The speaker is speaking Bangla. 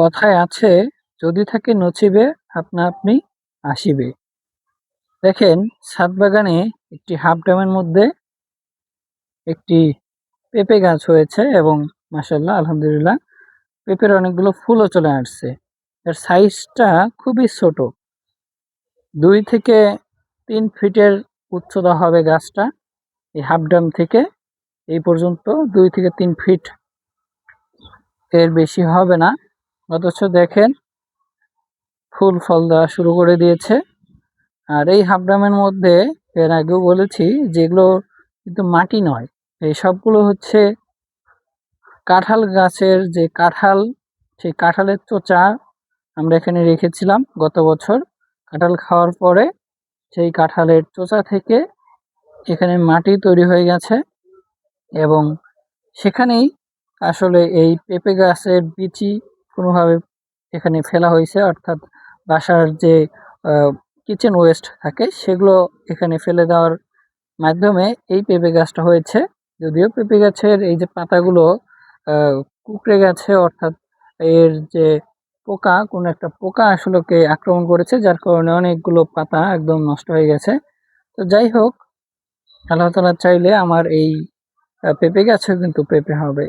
কথায় আছে, যদি থাকে নছিবে আপনা আপনি আসিবে। দেখেন, ছাদ বাগানে একটি হাফ ড্রামের মধ্যে একটি পেঁপে গাছ হয়েছে এবং মাশাআল্লাহ আলহামদুলিল্লাহ পেঁপের অনেকগুলো ফুলও চলে আসছে। এর সাইজটা খুবই ছোট, 2 থেকে 3 ফিটের উচ্চতা হবে গাছটা। এই হাফ ড্রাম থেকে এই পর্যন্ত 2 থেকে 3 ফিট, এর বেশি হবে না। অথচ দেখেন ফুল ফল দেওয়া শুরু করে দিয়েছে। আর এই হাফ ড্রামের মধ্যে এর আগেও বলেছি যেগুলো কিন্তু মাটি নয়, এই সবগুলো হচ্ছে কাঁঠাল গাছের যে কাঁঠাল, সেই কাঁঠালের চোচা আমরা এখানে রেখেছিলাম গত বছর। কাঁঠাল খাওয়ার পরে সেই কাঁঠালের চোচা থেকে এখানে মাটি তৈরি হয়ে গেছে এবং সেখানেই আসলে এই পেঁপে গাছের বিচি কোনোভাবে এখানে ফেলা হয়েছে, অর্থাৎ বাসার যে কিচেন ওয়েস্ট থাকে সেগুলো এখানে ফেলে দেওয়ার মাধ্যমে এই পেঁপে গাছটা হয়েছে। যদিও পেঁপে গাছের এই যে পাতাগুলো কুঁকড়ে গেছে, অর্থাৎ এর যে পোকা, কোনো একটা পোকা আসলে আক্রমণ করেছে, যার কারণে অনেকগুলো পাতা একদম নষ্ট হয়ে গেছে। তো যাই হোক, আল্লাহ তাআলা চাইলে আমার এই পেঁপে গাছেও কিন্তু পেঁপে হবে।